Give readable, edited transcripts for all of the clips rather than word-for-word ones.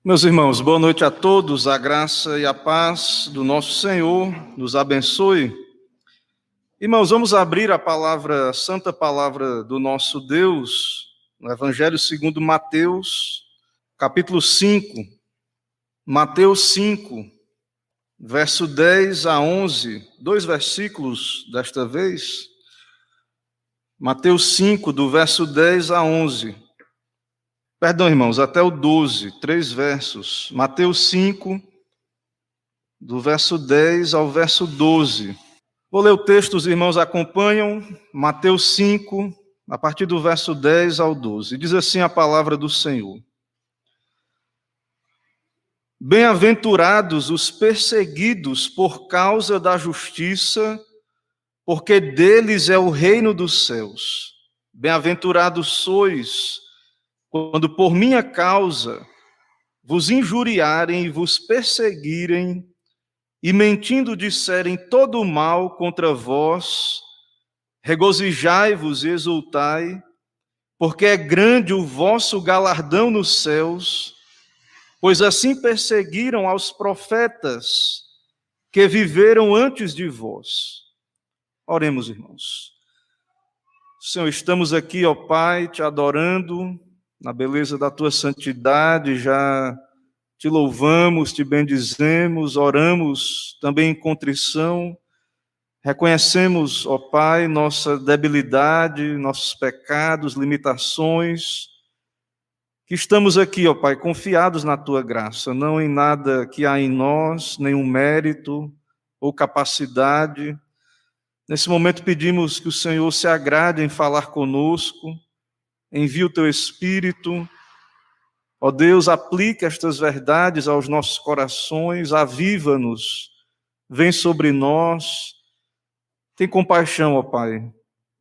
Meus irmãos, boa noite a todos, a graça e a paz do nosso Senhor nos abençoe. Irmãos, vamos abrir a santa palavra do nosso Deus, no Evangelho segundo Mateus, capítulo 5. Mateus 5, verso 10 a 11, dois versículos desta vez. Mateus 5, do verso 10 a 11. Perdão, irmãos, até o 12, 3 versos. Mateus 5, do verso 10 ao verso 12. Vou ler o texto, os irmãos acompanham. Mateus 5, a partir do verso 10 ao 12. Diz assim a palavra do Senhor. Bem-aventurados os perseguidos por causa da justiça, porque deles é o reino dos céus. Bem-aventurados sois, quando por minha causa vos injuriarem e vos perseguirem, e mentindo disserem todo o mal contra vós, regozijai-vos e exultai, porque é grande o vosso galardão nos céus, pois assim perseguiram aos profetas que viveram antes de vós. Oremos, irmãos. Senhor, estamos aqui, ó Pai, te adorando, na beleza da tua santidade, já te louvamos, te bendizemos, oramos também em contrição, reconhecemos, ó Pai, nossa debilidade, nossos pecados, limitações, que estamos aqui, ó Pai, confiados na tua graça, não em nada que há em nós, nenhum mérito ou capacidade. Nesse momento pedimos que o Senhor se agrade em falar conosco, envie o teu Espírito. Ó Deus, aplica estas verdades aos nossos corações, aviva-nos, vem sobre nós. Tem compaixão, ó Pai,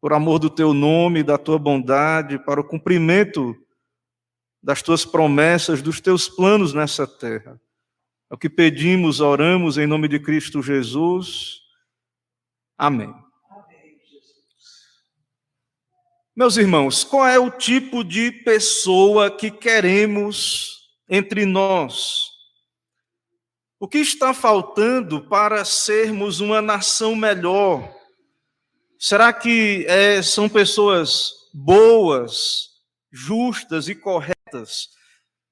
por amor do teu nome, da tua bondade, para o cumprimento das tuas promessas, dos teus planos nessa terra. É o que pedimos, oramos em nome de Cristo Jesus. Amém. Meus irmãos, qual é o tipo de pessoa que queremos entre nós? O que está faltando para sermos uma nação melhor? Será que são pessoas boas, justas e corretas?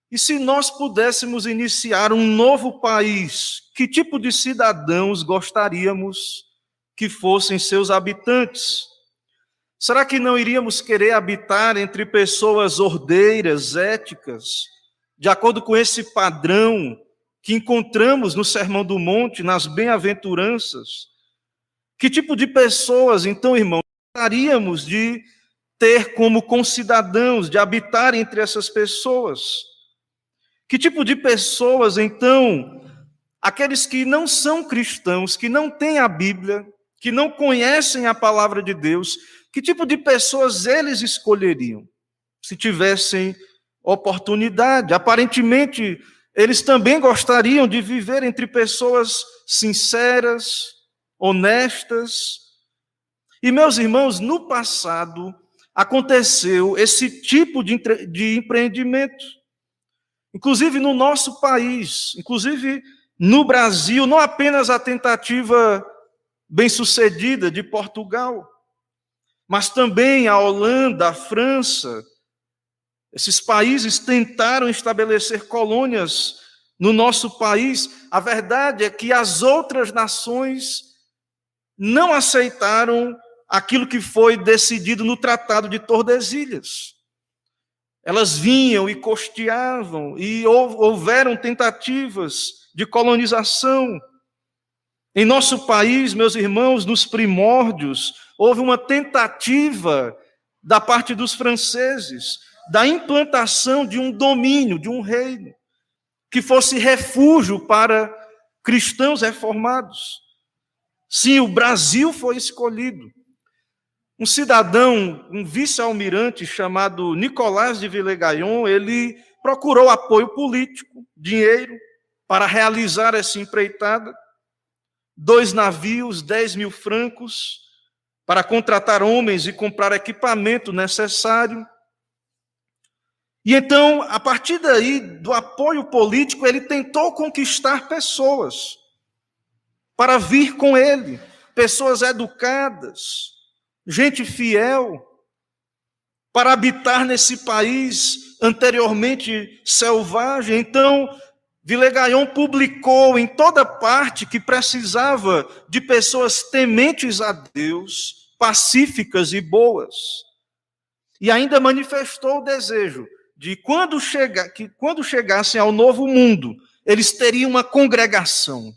E se nós pudéssemos iniciar um novo país, que tipo de cidadãos gostaríamos que fossem seus habitantes? Será que não iríamos querer habitar entre pessoas ordeiras, éticas, de acordo com esse padrão que encontramos no Sermão do Monte, nas bem-aventuranças? Que tipo de pessoas, então, irmãos, gostaríamos de ter como concidadãos, de habitar entre essas pessoas? Que tipo de pessoas, então, aqueles que não são cristãos, que não têm a Bíblia, que não conhecem a palavra de Deus, que tipo de pessoas eles escolheriam, se tivessem oportunidade? Aparentemente, eles também gostariam de viver entre pessoas sinceras, honestas. E, meus irmãos, no passado, aconteceu esse tipo de empreendimento. Inclusive no nosso país, inclusive no Brasil, não apenas a tentativa bem-sucedida de Portugal, mas também a Holanda, a França. Esses países tentaram estabelecer colônias no nosso país. A verdade é que as outras nações não aceitaram aquilo que foi decidido no Tratado de Tordesilhas. Elas vinham e costeavam, e houveram tentativas de colonização. Em nosso país, meus irmãos, nos primórdios, houve uma tentativa da parte dos franceses, da implantação de um domínio, de um reino, que fosse refúgio para cristãos reformados. Sim, o Brasil foi escolhido. Um cidadão, um vice-almirante chamado Nicolás de Villegagnon, ele procurou apoio político, dinheiro, para realizar essa empreitada. 2 navios, 10.000 francos, para contratar homens e comprar equipamento necessário. E então, a partir daí, do apoio político, ele tentou conquistar pessoas para vir com ele, pessoas educadas, gente fiel, para habitar nesse país anteriormente selvagem. Então, Villegagnon publicou em toda parte que precisava de pessoas tementes a Deus, pacíficas e boas. E ainda manifestou o desejo de que quando chegassem ao novo mundo, eles teriam uma congregação,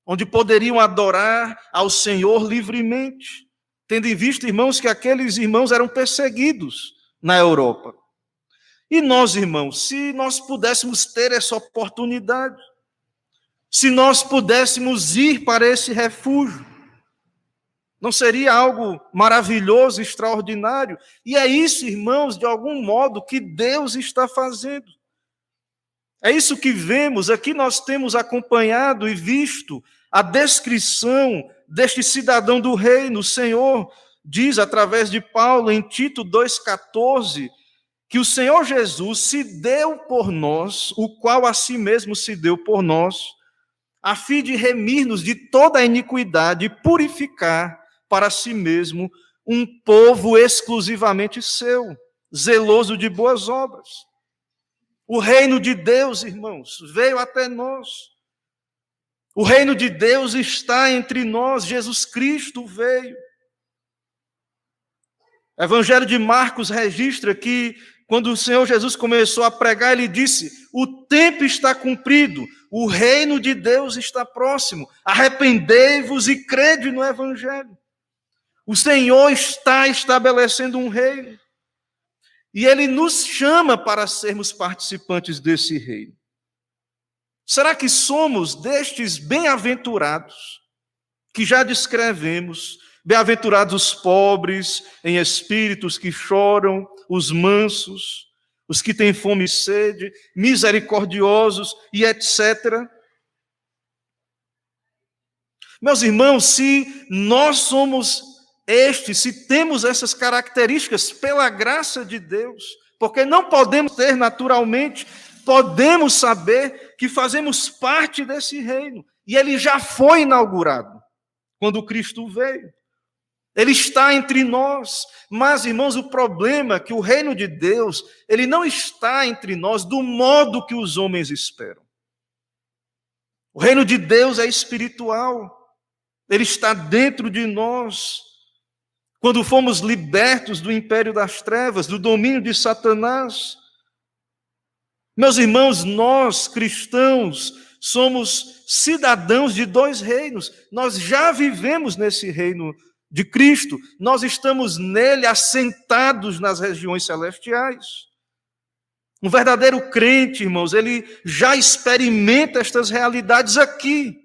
onde poderiam adorar ao Senhor livremente, tendo em vista, irmãos, que aqueles irmãos eram perseguidos na Europa. E nós, irmãos, se nós pudéssemos ter essa oportunidade, se nós pudéssemos ir para esse refúgio, não seria algo maravilhoso, extraordinário? E é isso, irmãos, de algum modo, que Deus está fazendo. É isso que vemos. Aqui nós temos acompanhado e visto a descrição deste cidadão do reino. O Senhor diz, através de Paulo, em Tito 2,14, que o Senhor Jesus se deu por nós, o qual a si mesmo se deu por nós, a fim de remir-nos de toda a iniquidade e purificar para si mesmo um povo exclusivamente seu, zeloso de boas obras. O reino de Deus, irmãos, veio até nós. O reino de Deus está entre nós. Jesus Cristo veio. O Evangelho de Marcos registra que, quando o Senhor Jesus começou a pregar, ele disse: o tempo está cumprido, o reino de Deus está próximo, arrependei-vos e crede no Evangelho. O Senhor está estabelecendo um reino, e Ele nos chama para sermos participantes desse reino. Será que somos destes bem-aventurados, que já descrevemos, bem-aventurados os pobres em espíritos que choram, os mansos, os que têm fome e sede, misericordiosos e etc. Meus irmãos, se nós somos se temos essas características pela graça de Deus, porque não podemos ter naturalmente, podemos saber que fazemos parte desse reino, e ele já foi inaugurado quando Cristo veio. Ele está entre nós, mas, irmãos, o problema é que o reino de Deus, ele não está entre nós do modo que os homens esperam. O reino de Deus é espiritual, ele está dentro de nós. Quando fomos libertos do império das trevas, do domínio de Satanás, meus irmãos, nós cristãos somos cidadãos de dois reinos. Nós já vivemos nesse reino de Cristo, nós estamos nele assentados nas regiões celestiais. Um verdadeiro crente, irmãos, ele já experimenta estas realidades aqui.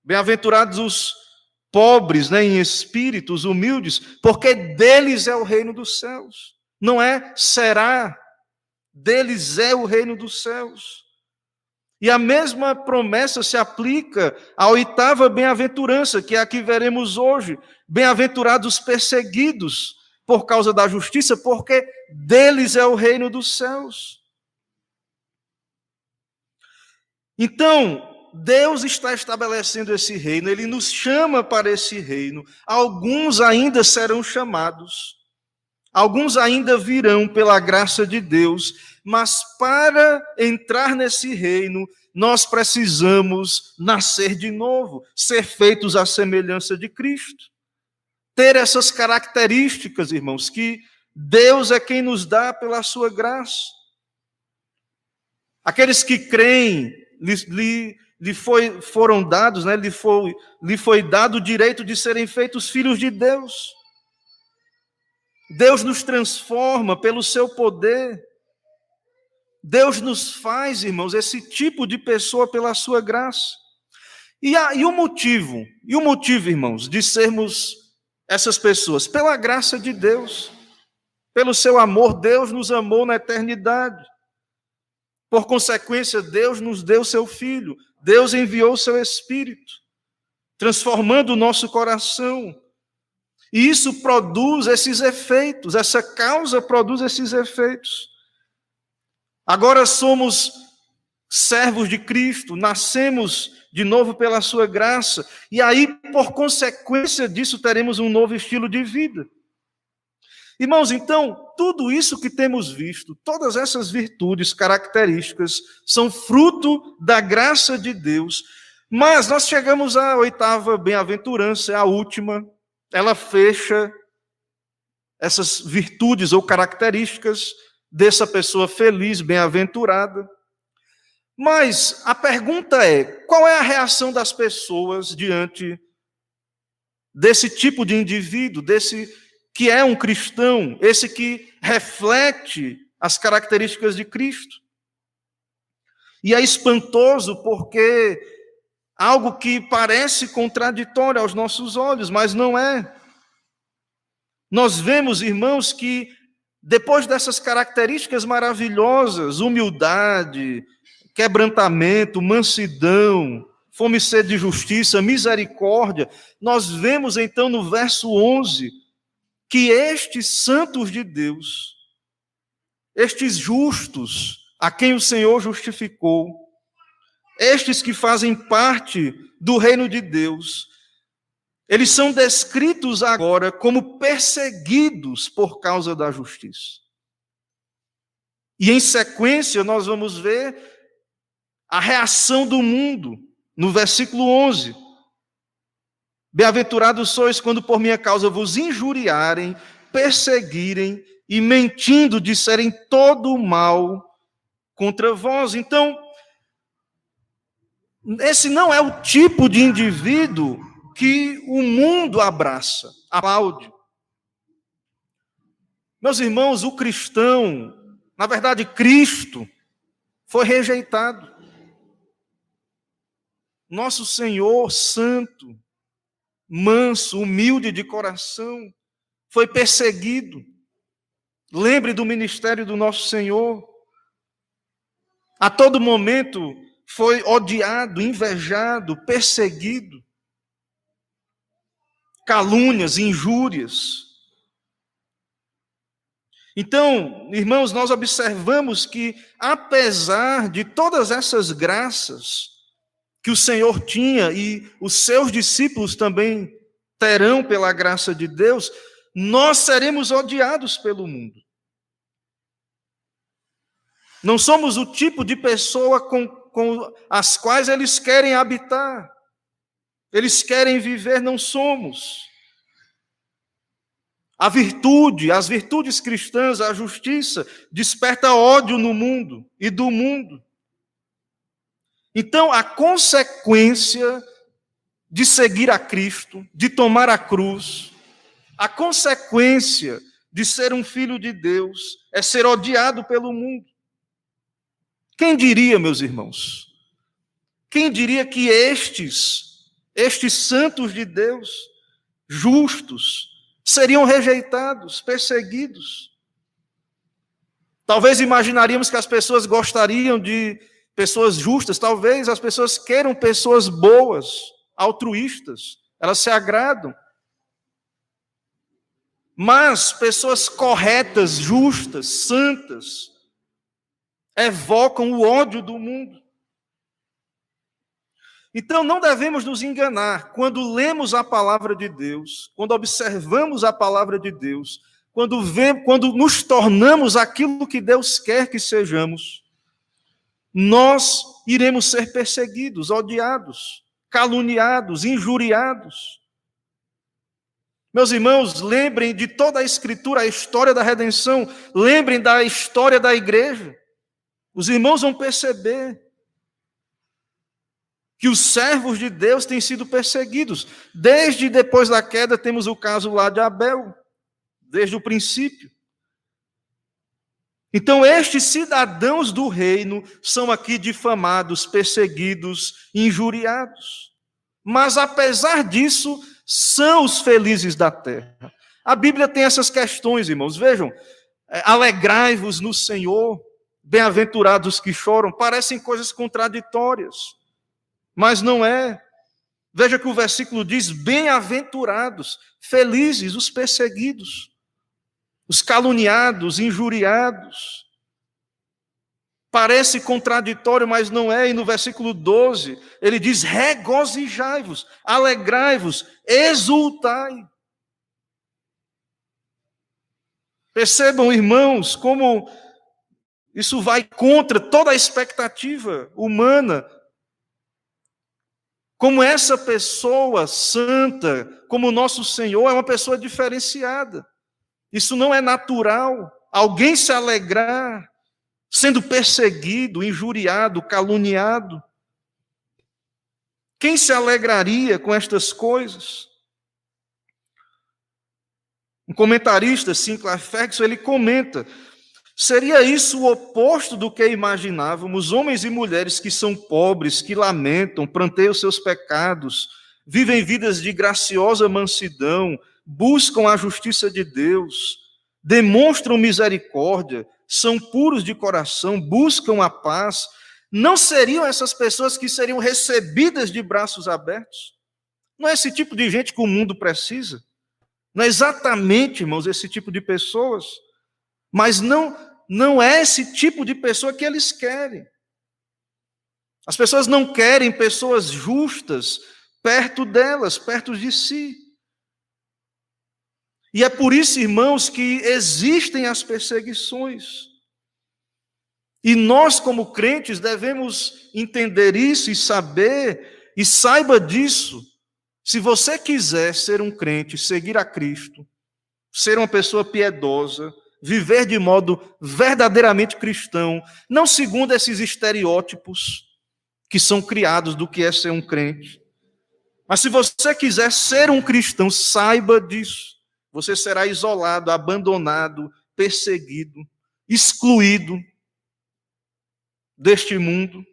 Bem-aventurados os pobres, em espírito, os humildes, porque deles é o reino dos céus. Não é será, deles é o reino dos céus. E a mesma promessa se aplica à oitava bem-aventurança, que é a que veremos hoje. Bem-aventurados os perseguidos por causa da justiça, porque deles é o reino dos céus. Então, Deus está estabelecendo esse reino, Ele nos chama para esse reino. Alguns ainda serão chamados, alguns ainda virão pela graça de Deus, mas para entrar nesse reino, nós precisamos nascer de novo, ser feitos à semelhança de Cristo. Ter essas características, irmãos, que Deus é quem nos dá pela sua graça. Aqueles que creem, foram dados, lhe foi dado o direito de serem feitos filhos de Deus. Deus nos transforma pelo seu poder. Deus nos faz, irmãos, esse tipo de pessoa pela sua graça. E o motivo, irmãos, de sermos essas pessoas? Pela graça de Deus. Pelo seu amor, Deus nos amou na eternidade. Por consequência, Deus nos deu seu Filho. Deus enviou o seu Espírito, transformando o nosso coração. E isso produz esses efeitos, essa causa produz esses efeitos. Agora somos servos de Cristo, nascemos de novo pela sua graça, e aí, por consequência disso, teremos um novo estilo de vida. Irmãos, então, tudo isso que temos visto, todas essas virtudes, características, são fruto da graça de Deus. Mas nós chegamos à 8ª bem-aventurança, a última. Ela fecha essas virtudes ou características dessa pessoa feliz, bem-aventurada. Mas a pergunta é: qual é a reação das pessoas diante desse tipo de indivíduo, desse que é um cristão, esse que reflete as características de Cristo? E é espantoso porque algo que parece contraditório aos nossos olhos, mas não é. Nós vemos, irmãos, que depois dessas características maravilhosas, humildade, quebrantamento, mansidão, fome e sede de justiça, misericórdia, nós vemos então no verso 11 que estes santos de Deus, estes justos, a quem o Senhor justificou, estes que fazem parte do reino de Deus, eles são descritos agora como perseguidos por causa da justiça. E em sequência nós vamos ver a reação do mundo, no versículo 11. Bem-aventurados sois quando por minha causa vos injuriarem, perseguirem e mentindo disserem todo o mal contra vós. Então, esse não é o tipo de indivíduo que o mundo abraça, aplaude. Meus irmãos, o cristão, na verdade, Cristo, foi rejeitado. Nosso Senhor santo, manso, humilde de coração, foi perseguido. Lembre do ministério do nosso Senhor. A todo momento foi odiado, invejado, perseguido. Calúnias, injúrias. Então, irmãos, nós observamos que, apesar de todas essas graças que o Senhor tinha e os seus discípulos também terão pela graça de Deus, nós seremos odiados pelo mundo. Não somos o tipo de pessoa com as quais eles querem habitar. Eles querem viver, não somos. A virtude, as virtudes cristãs, a justiça, desperta ódio no mundo e do mundo. Então, a consequência de seguir a Cristo, de tomar a cruz, a consequência de ser um filho de Deus é ser odiado pelo mundo. Quem diria, meus irmãos? Quem diria que estes santos de Deus, justos, seriam rejeitados, perseguidos? Talvez imaginaríamos que as pessoas gostariam de pessoas justas, talvez as pessoas queiram pessoas boas, altruístas, elas se agradam. Mas pessoas corretas, justas, santas, evocam o ódio do mundo. Então não devemos nos enganar quando lemos a palavra de Deus, quando observamos a palavra de Deus, quando nos tornamos aquilo que Deus quer que sejamos, nós iremos ser perseguidos, odiados, caluniados, injuriados. Meus irmãos, lembrem de toda a Escritura, a história da redenção, lembrem da história da igreja. Os irmãos vão perceber que os servos de Deus têm sido perseguidos. Desde depois da queda, temos o caso lá de Abel, desde o princípio. Então, estes cidadãos do reino são aqui difamados, perseguidos, injuriados. Mas, apesar disso, são os felizes da terra. A Bíblia tem essas questões, irmãos. Vejam, alegrai-vos no Senhor, bem-aventurados que choram, parecem coisas contraditórias, mas não é. Veja que o versículo diz, bem-aventurados, felizes os perseguidos, os caluniados, injuriados. Parece contraditório, mas não é. E no versículo 12, ele diz: regozijai-vos, alegrai-vos, exultai. Percebam, irmãos, como isso vai contra toda a expectativa humana. Como essa pessoa santa, como o nosso Senhor, é uma pessoa diferenciada. Isso não é natural. Alguém se alegrar sendo perseguido, injuriado, caluniado. Quem se alegraria com estas coisas? Um comentarista, Sinclair Ferguson, ele comenta: seria isso o oposto do que imaginávamos? Homens e mulheres que são pobres, que lamentam, pranteiam seus pecados, vivem vidas de graciosa mansidão, buscam a justiça de Deus, demonstram misericórdia, são puros de coração, buscam a paz. Não seriam essas pessoas que seriam recebidas de braços abertos? Não é esse tipo de gente que o mundo precisa? Não é exatamente, irmãos, esse tipo de pessoas? Mas não é esse tipo de pessoa que eles querem. As pessoas não querem pessoas justas perto delas, perto de si. E é por isso, irmãos, que existem as perseguições. E nós, como crentes, devemos entender isso e saber, e saiba disso. Se você quiser ser um crente, seguir a Cristo, ser uma pessoa piedosa, viver de modo verdadeiramente cristão, não segundo esses estereótipos que são criados do que é ser um crente. Mas se você quiser ser um cristão, saiba disso. Você será isolado, abandonado, perseguido, excluído deste mundo.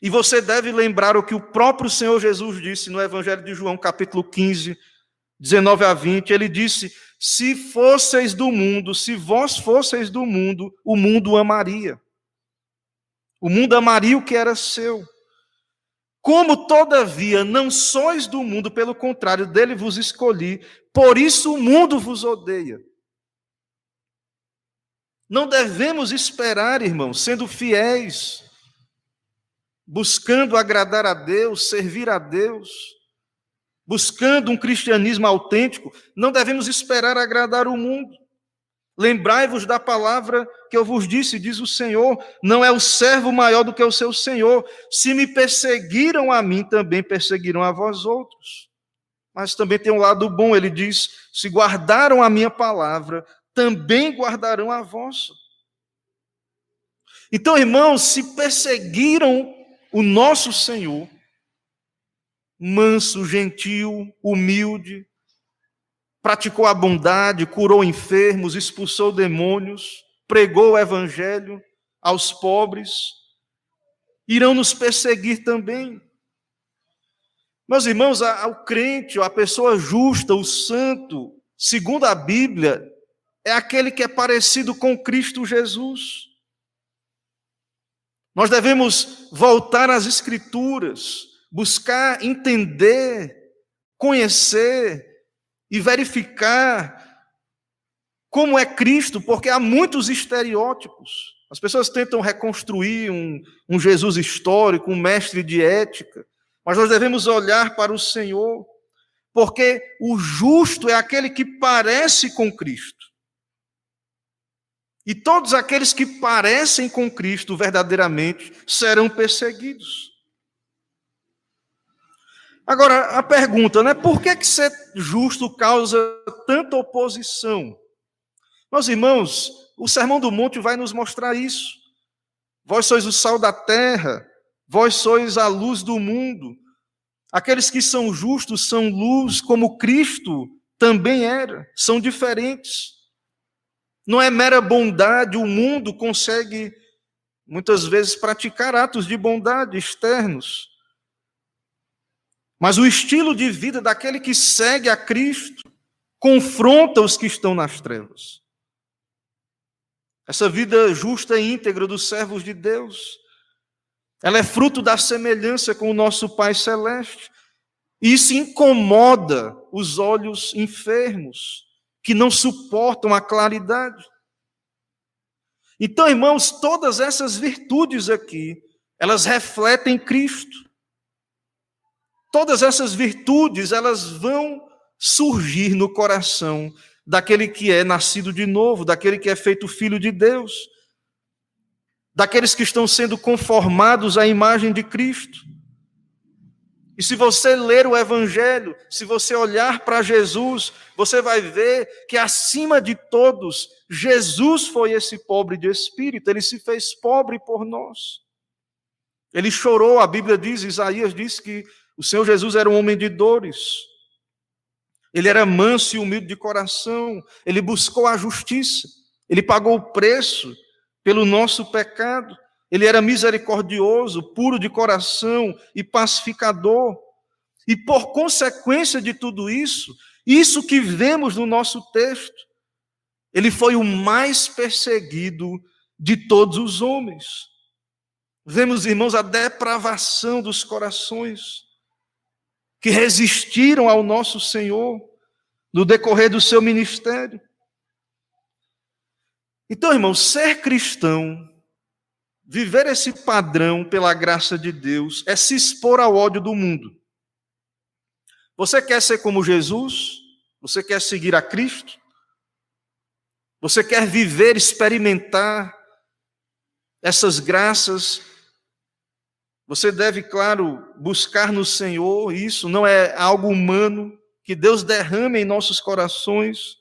E você deve lembrar o que o próprio Senhor Jesus disse no Evangelho de João, capítulo 15, 19 a 20. Ele disse: se fosseis do mundo, se vós fosseis do mundo, o mundo amaria. O mundo amaria o que era seu. Como, todavia, não sois do mundo, pelo contrário, dele vos escolhi, por isso o mundo vos odeia. Não devemos esperar, irmãos, sendo fiéis, buscando agradar a Deus, servir a Deus, buscando um cristianismo autêntico, não devemos esperar agradar o mundo. Lembrai-vos da palavra que eu vos disse, diz o Senhor: não é o servo maior do que o seu Senhor. Se me perseguiram a mim, também perseguirão a vós outros. Mas também tem um lado bom, ele diz: se guardaram a minha palavra, também guardarão a vossa. Então, irmãos, se perseguiram o nosso Senhor, manso, gentil, humilde, praticou a bondade, curou enfermos, expulsou demônios, pregou o evangelho aos pobres, irão nos perseguir também. Meus irmãos, o crente, a pessoa justa, o santo, segundo a Bíblia, é aquele que é parecido com Cristo Jesus. Nós devemos voltar às Escrituras, buscar entender, conhecer e verificar como é Cristo, porque há muitos estereótipos. As pessoas tentam reconstruir um Jesus histórico, um mestre de ética, mas nós devemos olhar para o Senhor, porque o justo é aquele que parece com Cristo. E todos aqueles que parecem com Cristo verdadeiramente serão perseguidos. Agora, a pergunta, né? Por que ser justo causa tanta oposição? Meus irmãos, o Sermão do Monte vai nos mostrar isso. Vós sois o sal da terra, vós sois a luz do mundo. Aqueles que são justos são luz, como Cristo também era, são diferentes. Não é mera bondade, o mundo consegue, muitas vezes, praticar atos de bondade externos. Mas o estilo de vida daquele que segue a Cristo confronta os que estão nas trevas. Essa vida justa e íntegra dos servos de Deus, ela é fruto da semelhança com o nosso Pai Celeste. E isso incomoda os olhos enfermos, que não suportam a claridade. Então, irmãos, todas essas virtudes aqui, elas refletem Cristo. Todas essas virtudes, elas vão surgir no coração daquele que é nascido de novo, daquele que é feito filho de Deus, daqueles que estão sendo conformados à imagem de Cristo. E se você ler o Evangelho, se você olhar para Jesus, você vai ver que acima de todos, Jesus foi esse pobre de espírito, ele se fez pobre por nós. Ele chorou, a Bíblia diz, Isaías diz que o Senhor Jesus era um homem de dores. Ele era manso e humilde de coração, ele buscou a justiça, ele pagou o preço pelo nosso pecado. Ele era misericordioso, puro de coração e pacificador. E por consequência de tudo isso, isso que vemos no nosso texto, ele foi o mais perseguido de todos os homens. Vemos, irmãos, a depravação dos corações que resistiram ao nosso Senhor no decorrer do seu ministério. Então, irmãos, ser cristão, viver esse padrão pela graça de Deus, é se expor ao ódio do mundo. Você quer ser como Jesus? Você quer seguir a Cristo? Você quer viver, experimentar essas graças? Você deve, claro, buscar no Senhor, isso não é algo humano, que Deus derrame em nossos corações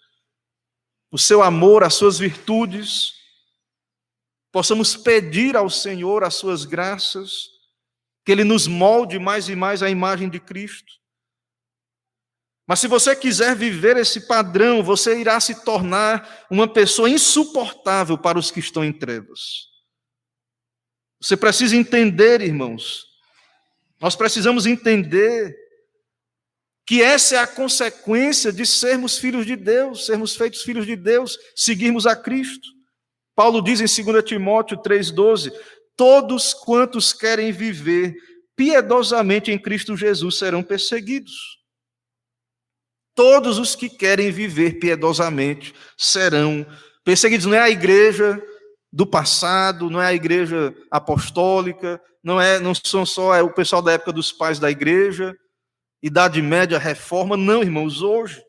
o seu amor, as suas virtudes, possamos pedir ao Senhor as suas graças, que Ele nos molde mais e mais à imagem de Cristo. Mas se você quiser viver esse padrão, você irá se tornar uma pessoa insuportável para os que estão em trevas. Você precisa entender, irmãos, nós precisamos entender que essa é a consequência de sermos filhos de Deus, sermos feitos filhos de Deus, seguirmos a Cristo. Paulo diz em 2 Timóteo 3,12, todos quantos querem viver piedosamente em Cristo Jesus serão perseguidos. Todos os que querem viver piedosamente serão perseguidos. Não é a igreja do passado, não é a igreja apostólica, não são só o pessoal da época dos pais da igreja, Idade Média, Reforma, não, irmãos, hoje.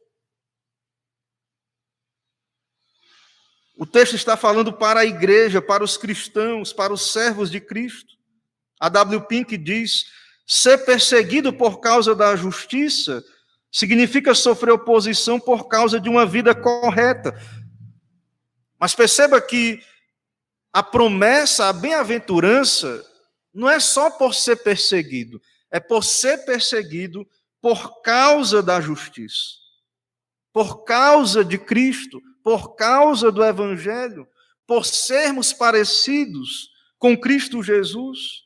O texto está falando para a igreja, para os cristãos, para os servos de Cristo. A W. Pink diz, ser perseguido por causa da justiça significa sofrer oposição por causa de uma vida correta. Mas perceba que a promessa, a bem-aventurança, não é só por ser perseguido, é por ser perseguido por causa da justiça, por causa de Cristo, por causa do Evangelho, por sermos parecidos com Cristo Jesus.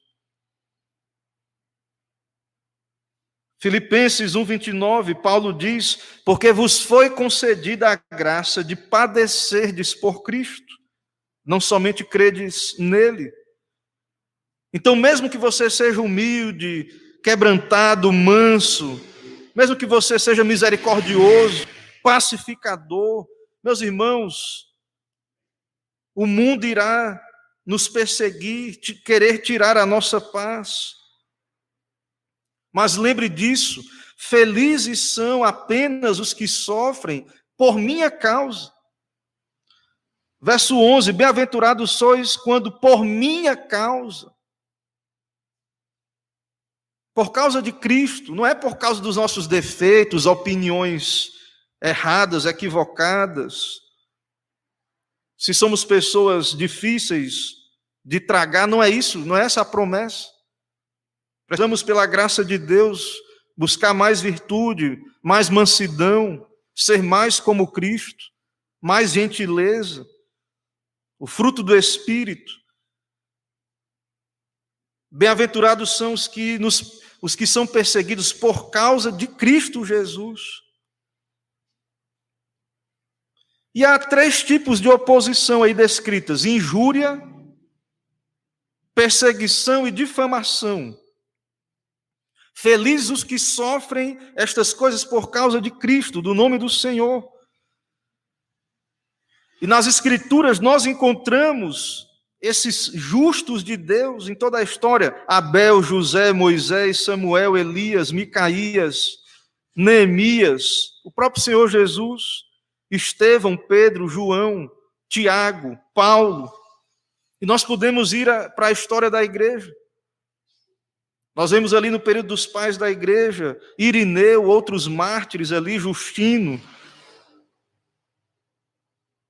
Filipenses 1,29, Paulo diz, porque vos foi concedida a graça de padecerdes por Cristo, não somente credes nele. Então, mesmo que você seja humilde, quebrantado, manso, mesmo que você seja misericordioso, pacificador, meus irmãos, o mundo irá nos perseguir, querer tirar a nossa paz. Mas lembre disso, felizes são apenas os que sofrem por minha causa. Verso 11, bem-aventurados sois quando por minha causa. Por causa de Cristo, não é por causa dos nossos defeitos, opiniões erradas, equivocadas. Se somos pessoas difíceis de tragar, não é isso, não é essa a promessa. Precisamos, pela graça de Deus, buscar mais virtude, mais mansidão, ser mais como Cristo, mais gentileza, o fruto do Espírito. Bem-aventurados são os que são perseguidos por causa de Cristo Jesus. E há 3 tipos de oposição aí descritas: injúria, perseguição e difamação. Felizes os que sofrem estas coisas por causa de Cristo, do nome do Senhor. E nas Escrituras nós encontramos esses justos de Deus em toda a história: Abel, José, Moisés, Samuel, Elias, Micaías, Neemias, o próprio Senhor Jesus, Estevão, Pedro, João, Tiago, Paulo. E nós podemos ir para a história da igreja. Nós vemos ali no período dos pais da igreja, Irineu, outros mártires ali, Justino,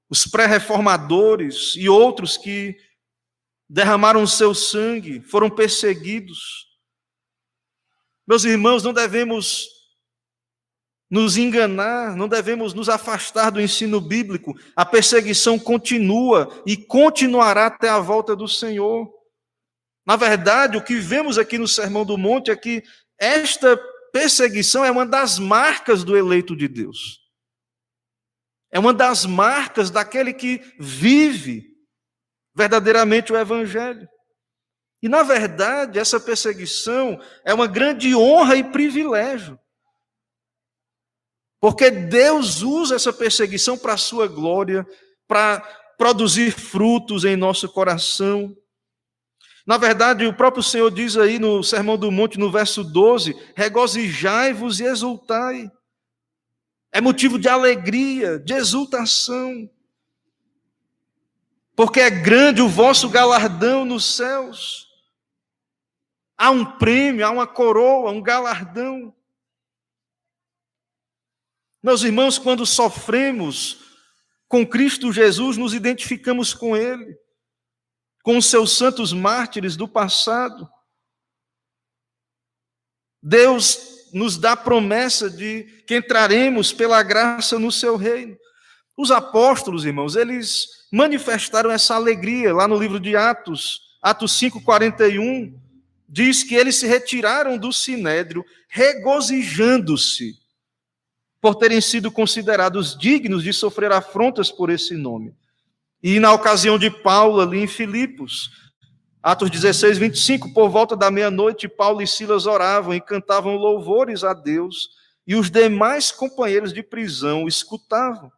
os pré-reformadores e outros que derramaram o seu sangue, foram perseguidos. Meus irmãos, não devemos nos enganar, não devemos nos afastar do ensino bíblico. A perseguição continua e continuará até a volta do Senhor. Na verdade, o que vemos aqui no Sermão do Monte é que esta perseguição é uma das marcas do eleito de Deus. É uma das marcas daquele que vive verdadeiramente o Evangelho. E, na verdade, essa perseguição é uma grande honra e privilégio. Porque Deus usa essa perseguição para a sua glória, para produzir frutos em nosso coração. Na verdade, o próprio Senhor diz aí no Sermão do Monte, no verso 12, regozijai-vos e exultai. É motivo de alegria, de exultação. Porque é grande o vosso galardão nos céus. Há um prêmio, há uma coroa, um galardão. Meus irmãos, quando sofremos com Cristo Jesus, nos identificamos com Ele, com os seus santos mártires do passado. Deus nos dá a promessa de que entraremos pela graça no seu reino. Os apóstolos, irmãos, eles manifestaram essa alegria lá no livro de Atos, Atos 5:41, diz que eles se retiraram do sinédrio, regozijando-se por terem sido considerados dignos de sofrer afrontas por esse nome. E na ocasião de Paulo, ali em Filipos, Atos 16:25, por volta da meia-noite, Paulo e Silas oravam e cantavam louvores a Deus, e os demais companheiros de prisão escutavam.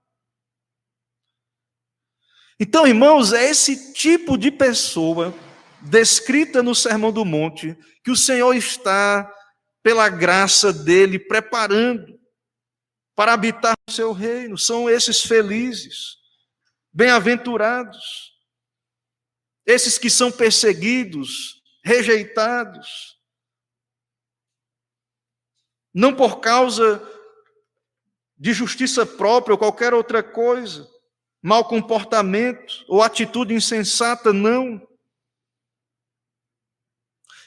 Então, irmãos, é esse tipo de pessoa, descrita no Sermão do Monte, que o Senhor está, pela graça dele, preparando para habitar no seu reino. São esses felizes, bem-aventurados, esses que são perseguidos, rejeitados, não por causa de justiça própria ou qualquer outra coisa, mau comportamento ou atitude insensata, não.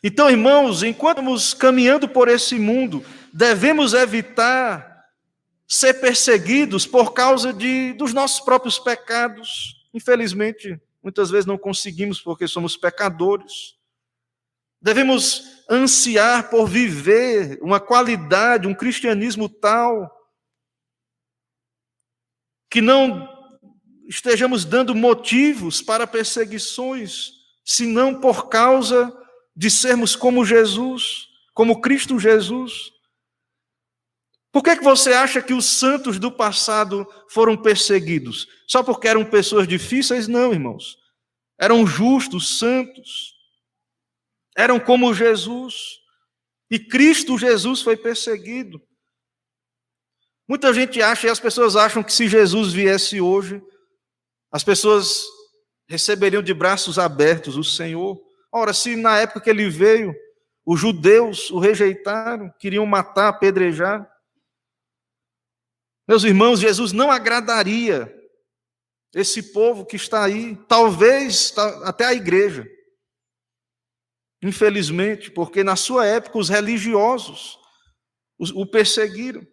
Então, irmãos, enquanto estamos caminhando por esse mundo, devemos evitar ser perseguidos por causa dos nossos próprios pecados. Infelizmente, muitas vezes não conseguimos porque somos pecadores. Devemos ansiar por viver uma qualidade, um cristianismo tal, que não estejamos dando motivos para perseguições, senão por causa de sermos como Jesus, como Cristo Jesus. Por que você acha que os santos do passado foram perseguidos? Só porque eram pessoas difíceis? Não, irmãos. Eram justos, santos. Eram como Jesus. E Cristo Jesus foi perseguido. Muita gente acha, e as pessoas acham que se Jesus viesse hoje, as pessoas receberiam de braços abertos o Senhor. Ora, se na época que ele veio, os judeus o rejeitaram, queriam matar, apedrejar. Meus irmãos, Jesus não agradaria esse povo que está aí, talvez até a igreja. Infelizmente, porque na sua época os religiosos o perseguiram.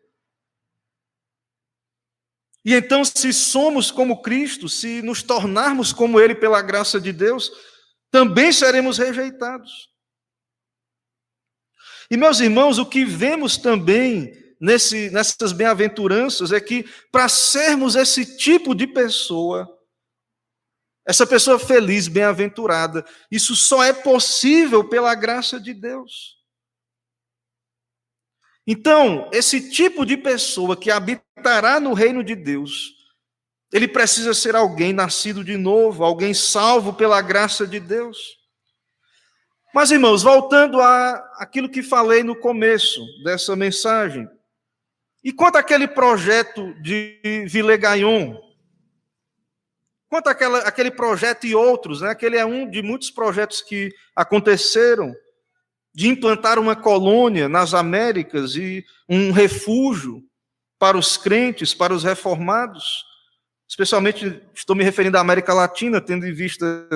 E então, se somos como Cristo, se nos tornarmos como Ele pela graça de Deus, também seremos rejeitados. E, meus irmãos, o que vemos também nessas bem-aventuranças é que, para sermos esse tipo de pessoa, essa pessoa feliz, bem-aventurada, isso só é possível pela graça de Deus. Então, esse tipo de pessoa que habitará no reino de Deus, Ele precisa ser alguém nascido de novo, alguém salvo pela graça de Deus. Mas, irmãos, voltando àquilo que falei no começo dessa mensagem, e quanto àquele projeto de Villegagnon, quanto àquele projeto e outros, né? Aquele é um de muitos projetos que aconteceram, de implantar uma colônia nas Américas e um refúgio para os crentes, para os reformados. Especialmente estou me referindo à América Latina, tendo em vista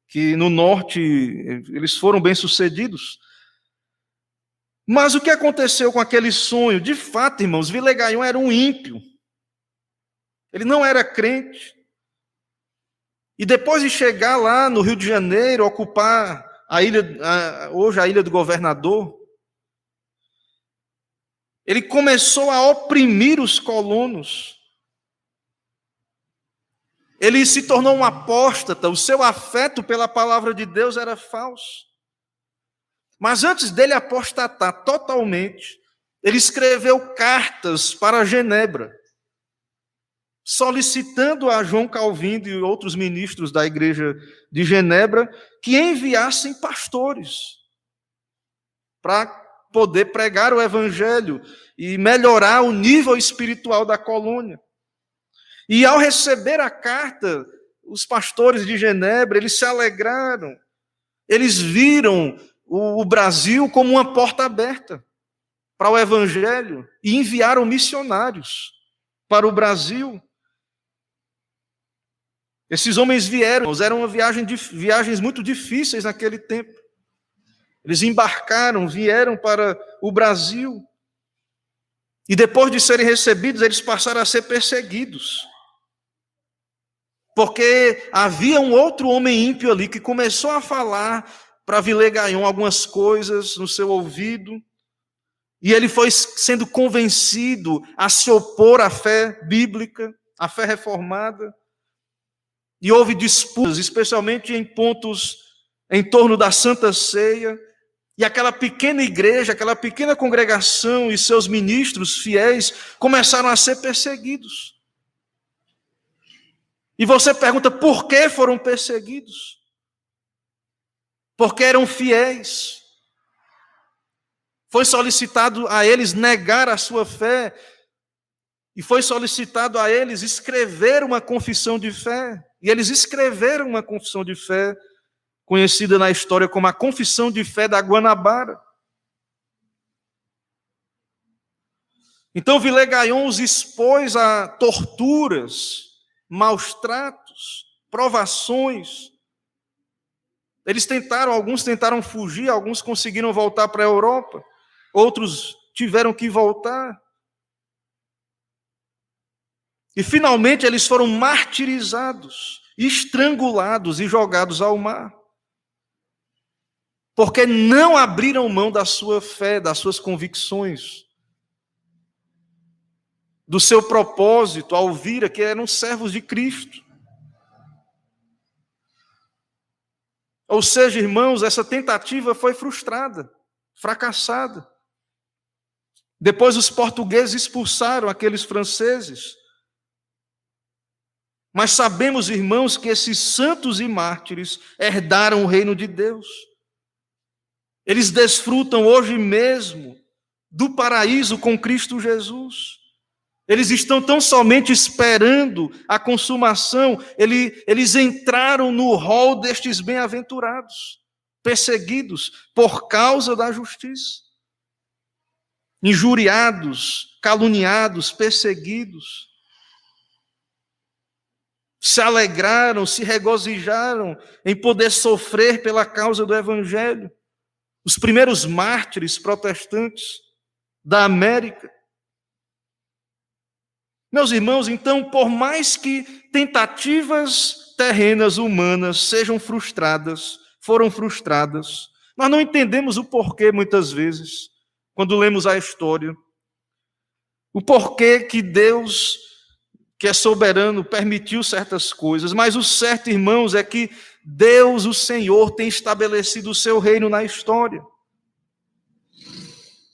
que no norte eles foram bem-sucedidos. Mas o que aconteceu com aquele sonho? De fato, irmãos, Villegagnon era um ímpio. Ele não era crente. E depois de chegar lá no Rio de Janeiro, ocupar hoje a Ilha do Governador, ele começou a oprimir os colonos. Ele se tornou um apóstata, o seu afeto pela palavra de Deus era falso. Mas antes dele apostatar totalmente, ele escreveu cartas para Genebra, solicitando a João Calvino e outros ministros da igreja de Genebra que enviassem pastores para poder pregar o evangelho e melhorar o nível espiritual da colônia. E ao receber a carta, os pastores de Genebra, eles se alegraram. Eles viram o Brasil como uma porta aberta para o evangelho e enviaram missionários para o Brasil. Esses homens eram viagens muito difíceis naquele tempo. Eles embarcaram, vieram para o Brasil. E depois de serem recebidos, eles passaram a ser perseguidos. Porque havia um outro homem ímpio ali que começou a falar para Villegagnon algumas coisas no seu ouvido. E ele foi sendo convencido a se opor à fé bíblica, à fé reformada. E houve disputas, especialmente em pontos em torno da Santa Ceia. E aquela pequena igreja, aquela pequena congregação e seus ministros fiéis começaram a ser perseguidos. E você pergunta, por que foram perseguidos? Porque eram fiéis. Foi solicitado a eles negar a sua fé. E foi solicitado a eles escrever uma confissão de fé. E eles escreveram uma confissão de fé, conhecida na história como a Confissão de Fé da Guanabara. Então Villegagnon os expôs a torturas, maus tratos, provações. Alguns tentaram fugir, alguns conseguiram voltar para a Europa, outros tiveram que voltar. E finalmente eles foram martirizados, estrangulados e jogados ao mar. Porque não abriram mão da sua fé, das suas convicções, do seu propósito, ao vir que eram servos de Cristo. Ou seja, irmãos, essa tentativa foi frustrada, fracassada. Depois os portugueses expulsaram aqueles franceses. Mas sabemos, irmãos, que esses santos e mártires herdaram o reino de Deus. Eles desfrutam hoje mesmo do paraíso com Cristo Jesus. Eles estão tão somente esperando a consumação. Eles entraram no rol destes bem-aventurados, perseguidos por causa da justiça. Injuriados, caluniados, perseguidos. Se alegraram, se regozijaram em poder sofrer pela causa do Evangelho. Os primeiros mártires protestantes da América. Meus irmãos, então, por mais que tentativas terrenas humanas foram frustradas, nós não entendemos o porquê muitas vezes, quando lemos a história. O porquê que Deus, que é soberano, permitiu certas coisas, mas o certo, irmãos, é que Deus, o Senhor, tem estabelecido o seu reino na história.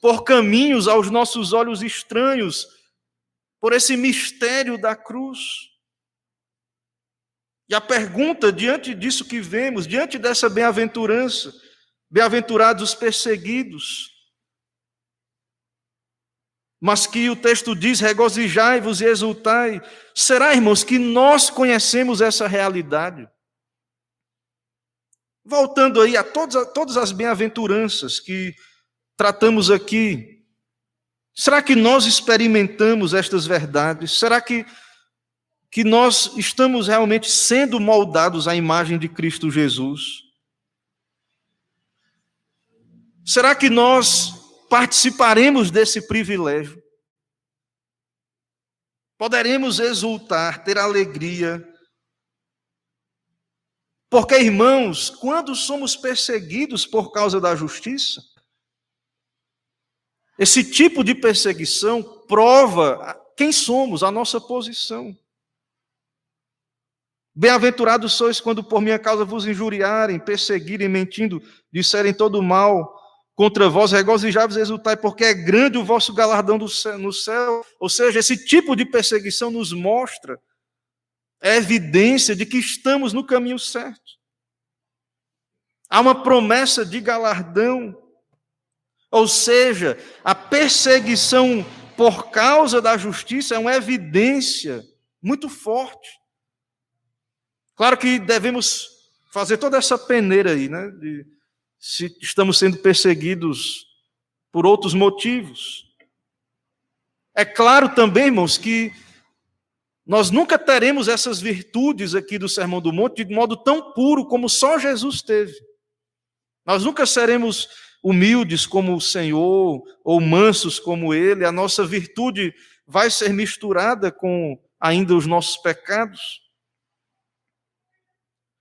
Por caminhos aos nossos olhos estranhos, por esse mistério da cruz. E a pergunta, diante disso que vemos, diante dessa bem-aventurança, bem-aventurados os perseguidos, mas que o texto diz, regozijai-vos e exultai, será, irmãos, que nós conhecemos essa realidade? Voltando aí a todas as bem-aventuranças que tratamos aqui, será que nós experimentamos estas verdades? Será que nós estamos realmente sendo moldados à imagem de Cristo Jesus? Será que nós participaremos desse privilégio? Poderemos exultar, ter alegria? Porque, irmãos, quando somos perseguidos por causa da justiça, esse tipo de perseguição prova quem somos, a nossa posição. Bem-aventurados sois quando por minha causa vos injuriarem, perseguirem, mentindo, disserem todo mal contra vós, regozijai-vos e exultai, porque é grande o vosso galardão no céu. Ou seja, esse tipo de perseguição nos mostra a evidência de que estamos no caminho certo. Há uma promessa de galardão. Ou seja, a perseguição por causa da justiça é uma evidência muito forte. Claro que devemos fazer toda essa peneira aí, né? Se estamos sendo perseguidos por outros motivos. É claro também, irmãos, que nós nunca teremos essas virtudes aqui do Sermão do Monte de modo tão puro como só Jesus teve. Nós nunca seremos humildes como o Senhor, ou mansos como Ele. A nossa virtude vai ser misturada com ainda os nossos pecados.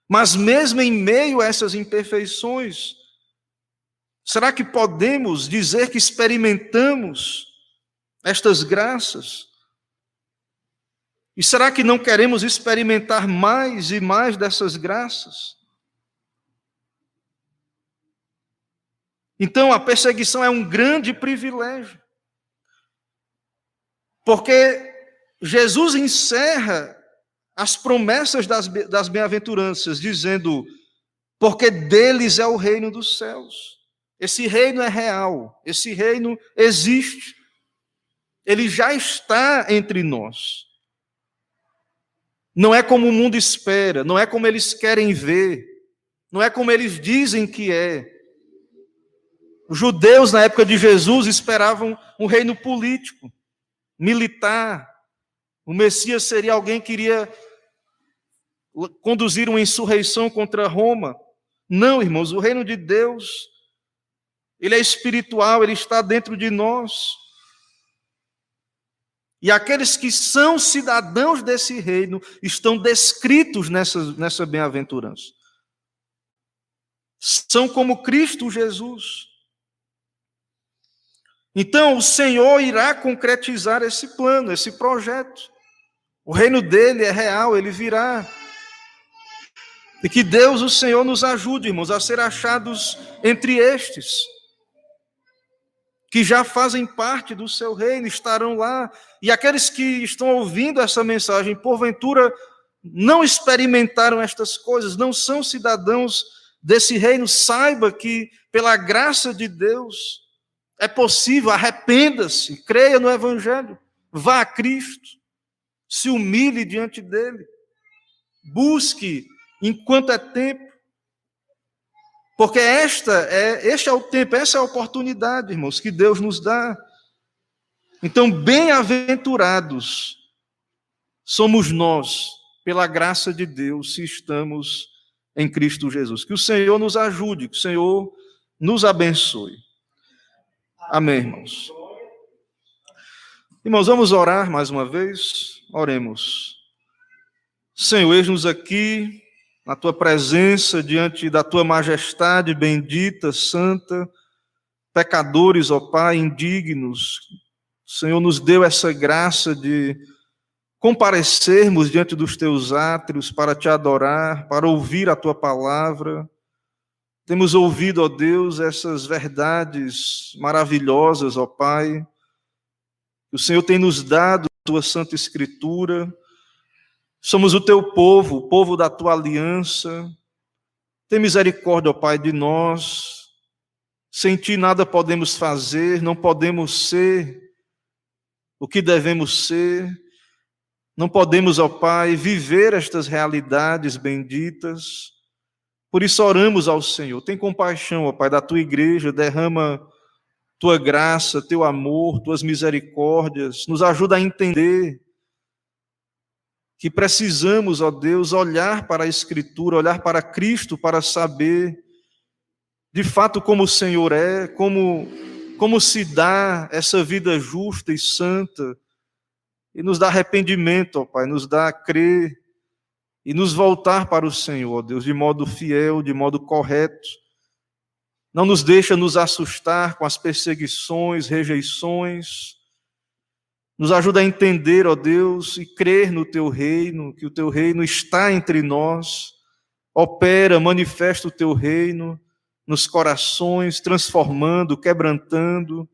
Mas mesmo em meio a essas imperfeições, será que podemos dizer que experimentamos estas graças? E será que não queremos experimentar mais e mais dessas graças? Então, a perseguição é um grande privilégio, porque Jesus encerra as promessas das bem-aventuranças, dizendo, porque deles é o reino dos céus. Esse reino é real, esse reino existe, ele já está entre nós. Não é como o mundo espera, não é como eles querem ver, não é como eles dizem que é. Os judeus, na época de Jesus, esperavam um reino político, militar. O Messias seria alguém que iria conduzir uma insurreição contra Roma. Não, irmãos, o reino de Deus, ele é espiritual, ele está dentro de nós. E aqueles que são cidadãos desse reino estão descritos nessa bem-aventurança. São como Cristo Jesus. Então, o Senhor irá concretizar esse plano, esse projeto. O reino dele é real, ele virá. E que Deus, o Senhor, nos ajude, irmãos, a ser achados entre estes, que já fazem parte do seu reino, estarão lá. E aqueles que estão ouvindo essa mensagem, porventura, não experimentaram estas coisas, não são cidadãos desse reino, saiba que, pela graça de Deus, é possível, arrependa-se, creia no Evangelho, vá a Cristo, se humilhe diante dele, busque enquanto é tempo, porque este é o tempo, essa é a oportunidade, irmãos, que Deus nos dá. Então, bem-aventurados somos nós, pela graça de Deus, se estamos em Cristo Jesus. Que o Senhor nos ajude, que o Senhor nos abençoe. Amém, irmãos. Irmãos, vamos orar mais uma vez? Oremos. Senhor, eis-nos aqui, na Tua presença, diante da Tua majestade bendita, santa, pecadores, ó Pai, indignos. O Senhor nos deu essa graça de comparecermos diante dos Teus átrios para Te adorar, para ouvir a Tua palavra. Temos ouvido, ó Deus, essas verdades maravilhosas, ó Pai, que o Senhor tem nos dado a Tua Santa Escritura. Somos o teu povo, o povo da tua aliança. Tem misericórdia, ó Pai, de nós. Sem ti nada podemos fazer, não podemos ser o que devemos ser. Não podemos, ó Pai, viver estas realidades benditas. Por isso oramos ao Senhor. Tem compaixão, ó Pai, da tua igreja, derrama tua graça, teu amor, tuas misericórdias. Nos ajuda a entender que precisamos, ó Deus, olhar para a Escritura, olhar para Cristo, para saber de fato como o Senhor é, como se dá essa vida justa e santa, e nos dá arrependimento, ó Pai, nos dá a crer e nos voltar para o Senhor, ó Deus, de modo fiel, de modo correto. Não nos deixa nos assustar com as perseguições, rejeições. Nos ajuda a entender, ó Deus, e crer no teu reino, que o teu reino está entre nós, opera, manifesta o teu reino nos corações, transformando, quebrantando.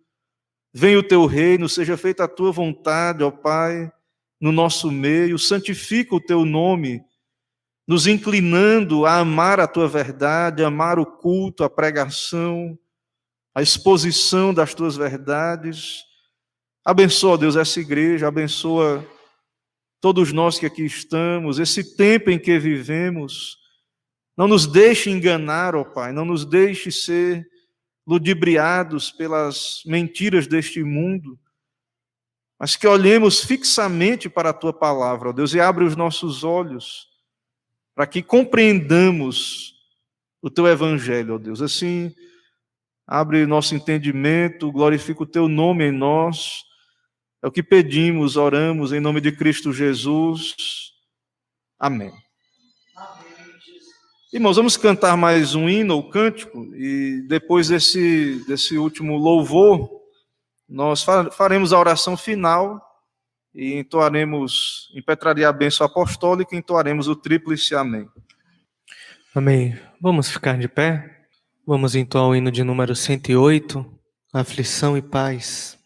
Venha o teu reino, seja feita a tua vontade, ó Pai, no nosso meio. Santifica o teu nome, nos inclinando a amar a tua verdade, a amar o culto, a pregação, a exposição das tuas verdades. Abençoa, Deus, essa igreja, abençoa todos nós que aqui estamos, esse tempo em que vivemos. Não nos deixe enganar, ó Pai, não nos deixe ser ludibriados pelas mentiras deste mundo, mas que olhemos fixamente para a tua palavra, ó Deus, e abre os nossos olhos para que compreendamos o teu evangelho, ó Deus. Assim, abre nosso entendimento, glorifica o teu nome em nós. É o que pedimos, oramos em nome de Cristo Jesus. Amém. Irmãos, vamos cantar mais um hino ou cântico, e depois desse último louvor, nós faremos a oração final e impetraria a bênção apostólica e entoaremos o tríplice amém. Amém. Vamos ficar de pé? Vamos entoar o hino de número 108, Aflição e Paz.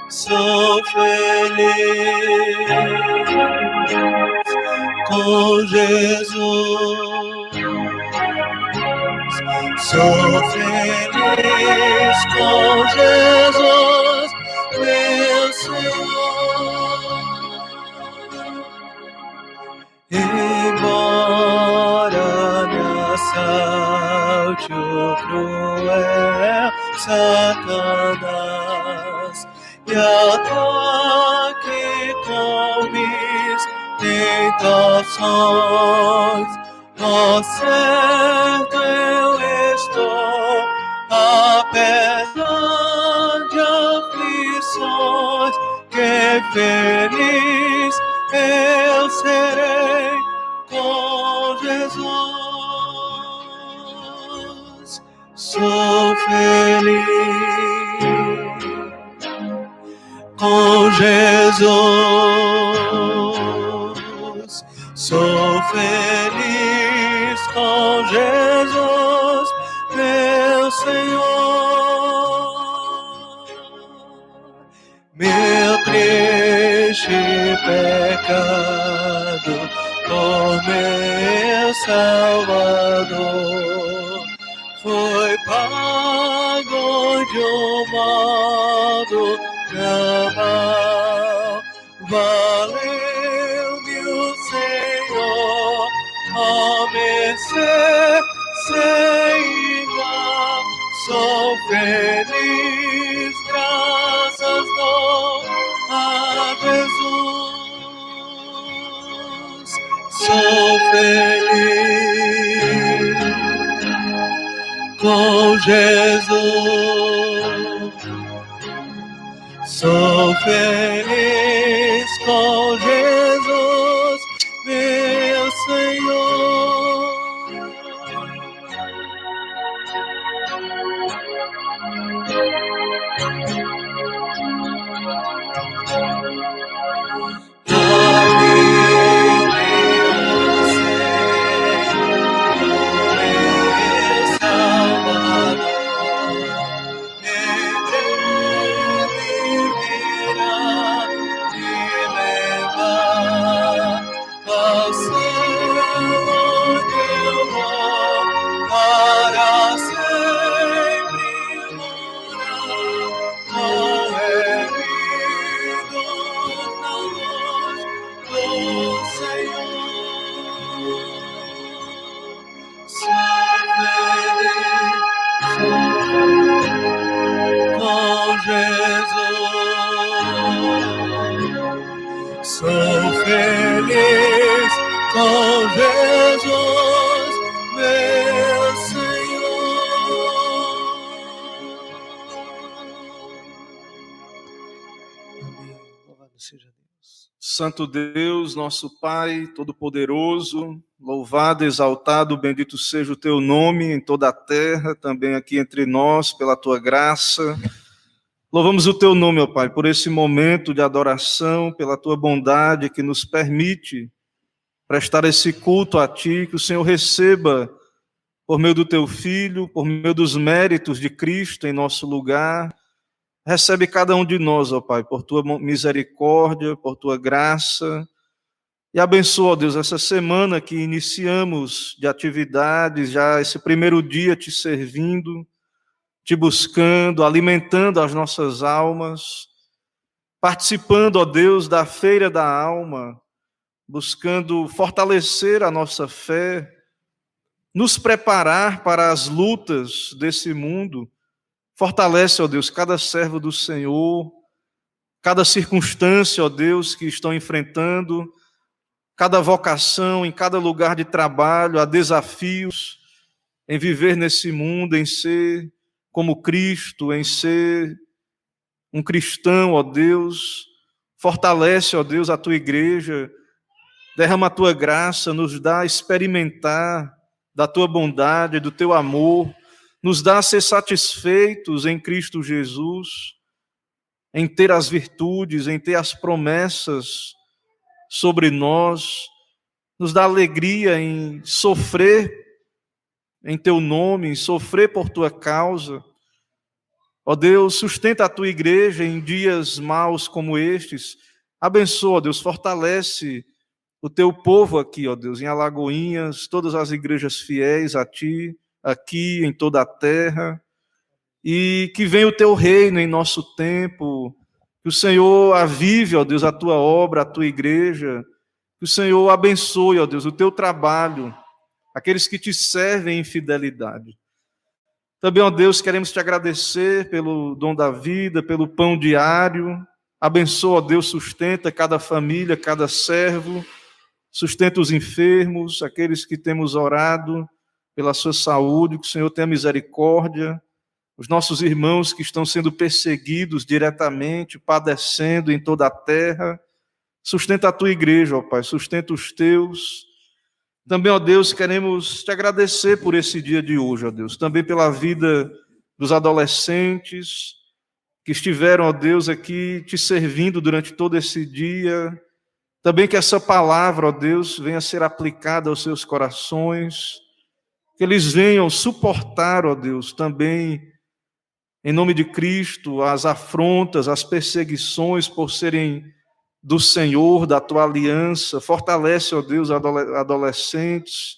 Sou feliz com Jesus. Sou feliz com Jesus, meu Senhor. Embora me assalte o cruel Satanás e ataque com mis tentações, ó certo eu estou, apesar de aflições, que feliz eu serei com Jesus. Sou feliz com Jesus. Sou feliz com Jesus, meu Senhor. Meu triste pecado por meu Salvador foi pago de um modo cabal. Valeu-me o Senhor, ó mercê sem igual. sou feliz, graças dou a Jesus. Sou feliz com Jesus. Sou feliz com Jesus, meu Senhor. Sou feliz com Jesus, meu Senhor. Amém. Louvado seja Deus. Santo Deus, nosso Pai Todo-Poderoso, louvado, exaltado, bendito seja o teu nome em toda a terra, também aqui entre nós, pela tua graça. Louvamos o teu nome, ó Pai, por esse momento de adoração, pela tua bondade que nos permite prestar esse culto a ti, que o Senhor receba por meio do teu Filho, por meio dos méritos de Cristo em nosso lugar. Recebe cada um de nós, ó Pai, por tua misericórdia, por tua graça. E abençoa, ó Deus, essa semana que iniciamos de atividades, já esse primeiro dia te servindo, te buscando, alimentando as nossas almas, participando, ó Deus, da feira da alma, buscando fortalecer a nossa fé, nos preparar para as lutas desse mundo. Fortalece, ó Deus, cada servo do Senhor, cada circunstância, ó Deus, que estão enfrentando, cada vocação, em cada lugar de trabalho, há desafios em viver nesse mundo, em ser como Cristo, em ser um cristão, ó Deus. Fortalece, ó Deus, a tua igreja, derrama a tua graça, nos dá a experimentar da tua bondade, do teu amor, nos dá a ser satisfeitos em Cristo Jesus, em ter as virtudes, em ter as promessas sobre nós, nos dá alegria em sofrer em teu nome, em sofrer por tua causa. Ó Deus, sustenta a tua igreja em dias maus como estes. Abençoa, ó Deus, fortalece o teu povo aqui, ó Deus, em Alagoinhas, todas as igrejas fiéis a ti, aqui em toda a terra. E que venha o teu reino em nosso tempo, que o Senhor avive, ó Deus, a tua obra, a tua igreja, que o Senhor abençoe, ó Deus, o teu trabalho, aqueles que te servem em fidelidade. Também, ó Deus, queremos te agradecer pelo dom da vida, pelo pão diário. Abençoa, ó Deus, sustenta cada família, cada servo, sustenta os enfermos, aqueles que temos orado pela sua saúde, que o Senhor tenha misericórdia. Os nossos irmãos que estão sendo perseguidos diretamente, padecendo em toda a terra. Sustenta a tua igreja, ó Pai, sustenta os teus. Também, ó Deus, queremos te agradecer por esse dia de hoje, ó Deus. Também pela vida dos adolescentes que estiveram, ó Deus, aqui te servindo durante todo esse dia. Também que essa palavra, ó Deus, venha a ser aplicada aos seus corações. Que eles venham suportar, ó Deus, também, em nome de Cristo, as afrontas, as perseguições por serem do Senhor, da tua aliança. Fortalece, ó Deus, adolescentes,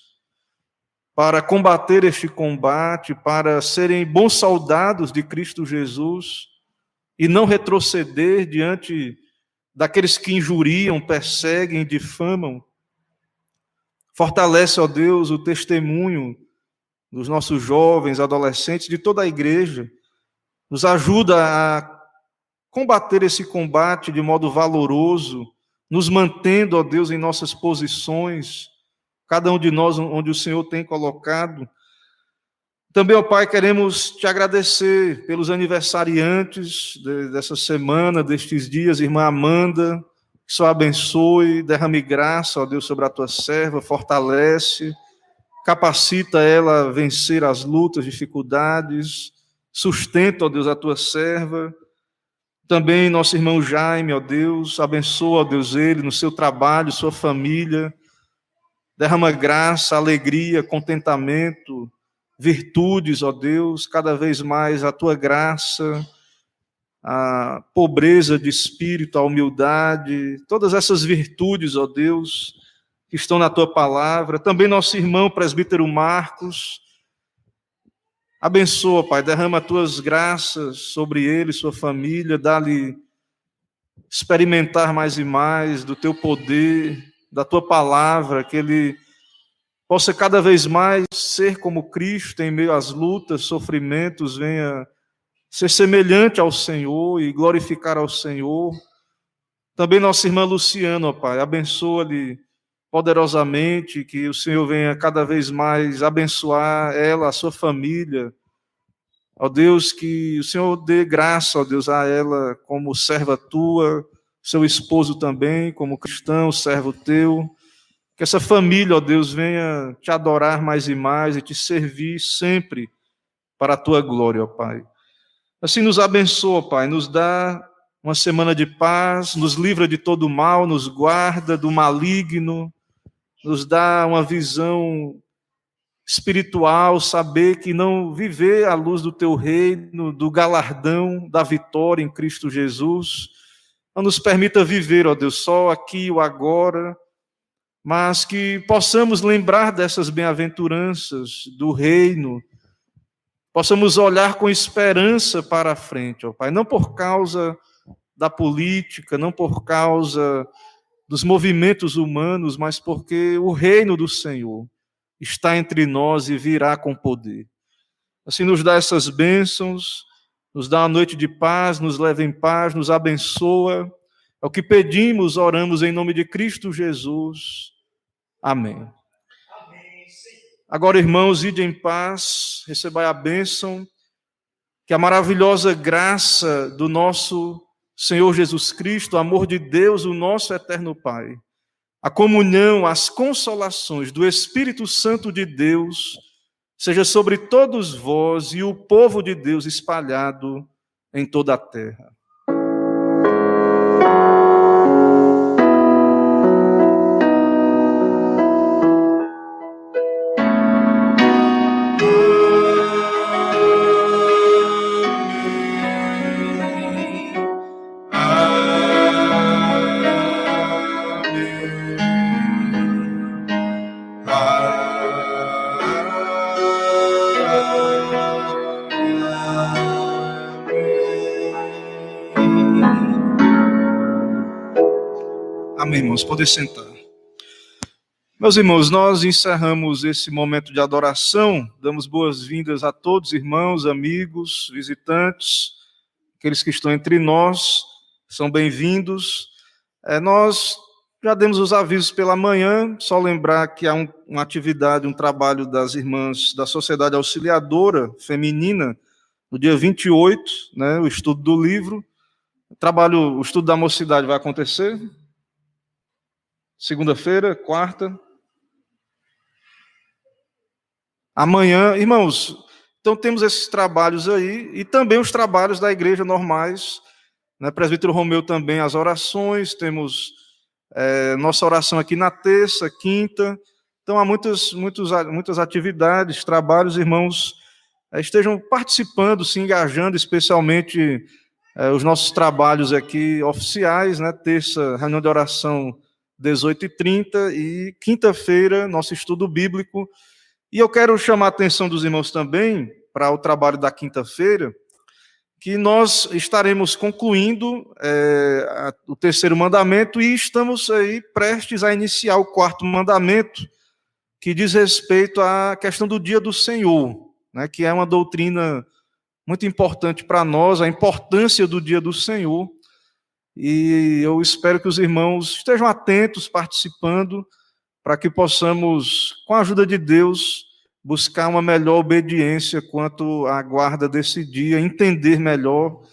para combater este combate, para serem bons soldados de Cristo Jesus e não retroceder diante daqueles que injuriam, perseguem, difamam. Fortalece, ó Deus, o testemunho dos nossos jovens, adolescentes, de toda a igreja. Nos ajuda a combater esse combate de modo valoroso, nos mantendo, ó Deus, em nossas posições, cada um de nós onde o Senhor tem colocado. Também, ó Pai, queremos te agradecer pelos aniversariantes dessa semana, destes dias, irmã Amanda, que só abençoe, derrame graça, ó Deus, sobre a tua serva, fortalece, capacita ela a vencer as lutas, dificuldades, sustenta, ó Deus, a tua serva. Também nosso irmão Jaime, ó Deus, abençoa, ó Deus, ele no seu trabalho, sua família, derrama graça, alegria, contentamento, virtudes, ó Deus, cada vez mais a tua graça, a pobreza de espírito, a humildade, todas essas virtudes, ó Deus, que estão na tua palavra. Também nosso irmão presbítero Marcos, abençoa, Pai, derrama as tuas graças sobre ele, sua família, dá-lhe experimentar mais e mais do teu poder, da tua palavra, que ele possa cada vez mais ser como Cristo em meio às lutas, sofrimentos, venha ser semelhante ao Senhor e glorificar ao Senhor. Também nossa irmã Luciana, ó Pai, abençoa-lhe poderosamente, que o Senhor venha cada vez mais abençoar ela, a sua família. Ó Deus, que o Senhor dê graça, ó Deus, a ela como serva tua, seu esposo também, como cristão, servo teu. Que essa família, ó Deus, venha te adorar mais e mais e te servir sempre para a tua glória, ó Pai. Assim nos abençoa, Pai, nos dá uma semana de paz, nos livra de todo mal, nos guarda do maligno, nos dá uma visão espiritual, saber que não viver à luz do teu reino, do galardão, da vitória em Cristo Jesus, não nos permita viver, ó Deus, só aqui o agora, mas que possamos lembrar dessas bem-aventuranças do reino, possamos olhar com esperança para a frente, ó Pai, não por causa da política, não por causa dos movimentos humanos, mas porque o reino do Senhor está entre nós e virá com poder. Assim nos dá essas bênçãos, nos dá uma noite de paz, nos leva em paz, nos abençoa. É o que pedimos, oramos em nome de Cristo Jesus. Amém. Agora, irmãos, ide em paz, recebai a bênção, que a maravilhosa graça do nosso Senhor Jesus Cristo, o amor de Deus, o nosso eterno Pai, a comunhão, as consolações do Espírito Santo de Deus, seja sobre todos vós e o povo de Deus espalhado em toda a terra. Amém, irmãos, podem sentar. Meus irmãos, nós encerramos esse momento de adoração, damos boas-vindas a todos, irmãos, amigos, visitantes, aqueles que estão entre nós, são bem-vindos. Nós já demos os avisos pela manhã, só lembrar que há uma atividade, um trabalho das irmãs da Sociedade Auxiliadora Feminina, no dia 28, né, o estudo do livro. O estudo da mocidade vai acontecer segunda-feira, quarta. Amanhã, irmãos, então temos esses trabalhos aí, e também os trabalhos da igreja normais, né? Presbítero Romeu também, as orações, temos nossa oração aqui na terça, quinta, então há muitas atividades, trabalhos, irmãos, estejam participando, se engajando, especialmente os nossos trabalhos aqui oficiais, né? Terça, reunião de oração, 18h30, e quinta-feira, nosso estudo bíblico. E eu quero chamar a atenção dos irmãos também para o trabalho da quinta-feira, que nós estaremos concluindo o terceiro mandamento e estamos aí prestes a iniciar o quarto mandamento, que diz respeito à questão do dia do Senhor, né, que é uma doutrina muito importante para nós, a importância do dia do Senhor. E eu espero que os irmãos estejam atentos, participando, para que possamos, com a ajuda de Deus, buscar uma melhor obediência quanto à guarda desse dia, entender melhor.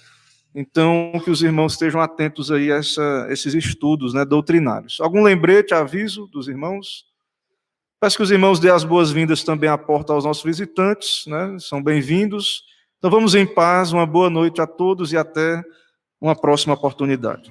Então, que os irmãos estejam atentos aí a esses estudos, né, doutrinários. Algum lembrete, aviso dos irmãos? Peço que os irmãos dêem as boas-vindas também à porta aos nossos visitantes, né, são bem-vindos. Então, vamos em paz, uma boa noite a todos e até uma próxima oportunidade.